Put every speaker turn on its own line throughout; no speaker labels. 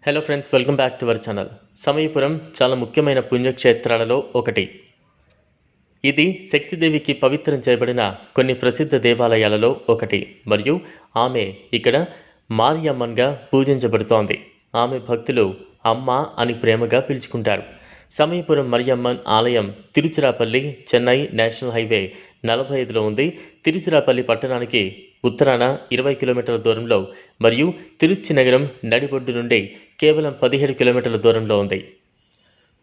Hello friends, welcome back to our channel. Samayapuram చాలా ముఖ్యమైన పుణ్యక్షేత్రాలలో ఒకటి. ఇది శక్తిదేవికి పవిత్రం చేయబడిన కొన్ని ప్రసిద్ధ దేవాలయాలలో ఒకటి మరియు ఆమె ఇక్కడ మారియమ్మన్గా పూజించబడుతోంది. ఆమె భక్తులు అమ్మ అని ప్రేమగా పిలుచుకుంటారు. సమయపురం మరియమ్మన్ ఆలయం తిరుచిరాపల్లి చెన్నై నేషనల్ హైవే 45లో ఉంది. తిరుచిరాపల్లి పట్టణానికి ఉత్తరాన 20 కిలోమీటర్ల దూరంలో మరియు తిరుచి నగరం నడిబొడ్డు నుండి కేవలం 17 కిలోమీటర్ల దూరంలో ఉంది.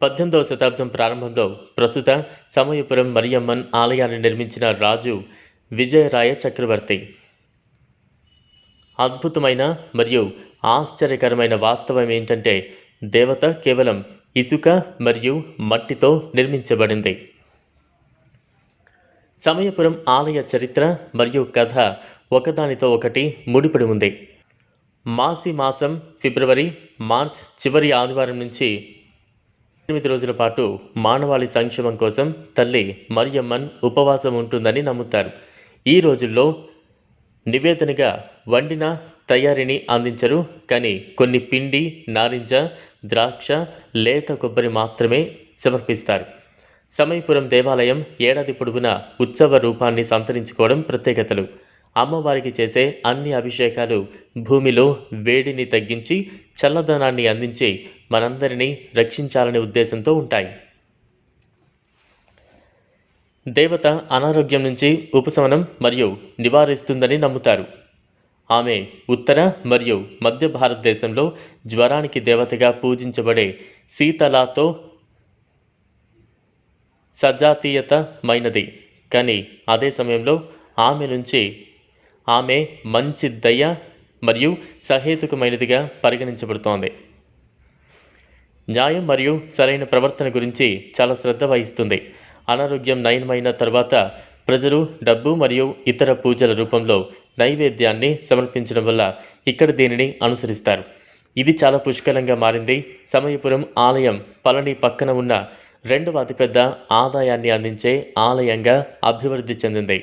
18వ శతాబ్దం ప్రారంభంలో ప్రస్తుత సమయపురం మరియమ్మన్ ఆలయాన్ని నిర్మించిన రాజు విజయరాయ చక్రవర్తి. అద్భుతమైన మరియు ఆశ్చర్యకరమైన వాస్తవం ఏంటంటే దేవత కేవలం ఇసుక మరియు మట్టితో నిర్మించబడింది. సమయపురం ఆలయ చరిత్ర మరియు కథ ఒకదానితో ఒకటి ముడిపడి ఉంది. మాసం ఫిబ్రవరి మార్చ్ చివరి ఆదివారం నుంచి 8 రోజుల పాటు మానవాళి సంక్షేమం కోసం తల్లి మరియమ్మన్ ఉపవాసం ఉంటుందని నమ్ముతారు. ఈ రోజుల్లో నివేదనగా వండిన తయారీని అందించరు, కానీ కొన్ని పిండి, నారింజ, ద్రాక్ష, లేత కొబ్బరి మాత్రమే సమర్పిస్తారు. సమయపురం దేవాలయం ఏడాది పొడవునా ఉత్సవ రూపాన్ని సంతరించుకోవడం ప్రత్యేకతలు. అమ్మవారికి చేసే అన్ని అభిషేకాలు భూమిలో వేడిని తగ్గించి చల్లదనాన్ని అందించి మనందరినీ రక్షించాలనే ఉద్దేశంతో ఉంటాయి. దేవత అనారోగ్యం నుంచి ఉపశమనం మరియు నివారిస్తుందని నమ్ముతారు. ఆమె ఉత్తర మరియు మధ్య భారతదేశంలో జ్వరానికి దేవతగా పూజించబడే శీతలాతో సజాతీయతమైనది, కానీ అదే సమయంలో ఆమె మంచి దయ మరియు సహేతుకమైనదిగా పరిగణించబడుతోంది. న్యాయం మరియు సరైన ప్రవర్తన గురించి చాలా శ్రద్ధ వహిస్తుంది. అనారోగ్యం నయమైన తర్వాత ప్రజలు డబ్బు మరియు ఇతర పూజల రూపంలో నైవేద్యాన్ని సమర్పించడం వల్ల ఇక్కడ దీనిని అనుసరిస్తారు. ఇది చాలా పుష్కలంగా మారింది. సమయపురం ఆలయం పళని పక్కన ఉన్న 2వ అతిపెద్ద ఆదాయాన్ని అందించే ఆలయంగా అభివృద్ధి చెందింది.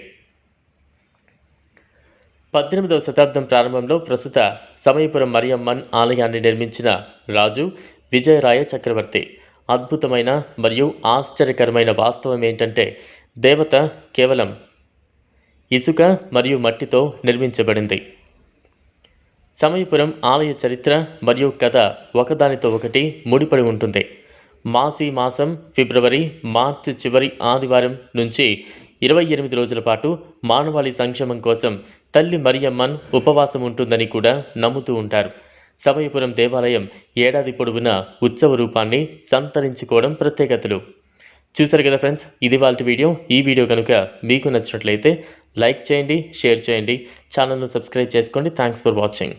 18వ శతాబ్దం ప్రారంభంలో ప్రస్తుత సమయపురం మరియమ్మన్ ఆలయాన్ని నిర్మించిన రాజు విజయరాయ చక్రవర్తి. అద్భుతమైన మరియు ఆశ్చర్యకరమైన వాస్తవం ఏంటంటే దేవత కేవలం ఇసుక మరియు మట్టితో నిర్మించబడింది. సమయపురం ఆలయ చరిత్ర మరియు కథ ఒకదానితో ఒకటి ముడిపడి ఉంటుంది. మాసం ఫిబ్రవరి మార్చి చివరి ఆదివారం నుంచి 28 రోజుల పాటు మానవాళి సంక్షేమం కోసం తల్లి మరియమ్మన్ ఉపవాసం ఉంటుందని కూడా నమ్ముతూ ఉంటారు. సమయపురం దేవాలయం ఏడాది పొడవునా ఉత్సవ రూపాన్ని సంతరించుకోవడం ప్రత్యేకతలు. చూసారు కదా ఫ్రెండ్స్, ఇది వాళ్ళ వీడియో. ఈ వీడియో కనుక మీకు నచ్చినట్లయితే లైక్ చేయండి, షేర్ చేయండి, ఛానల్ను సబ్స్క్రైబ్ చేసుకోండి. Thanks for watching.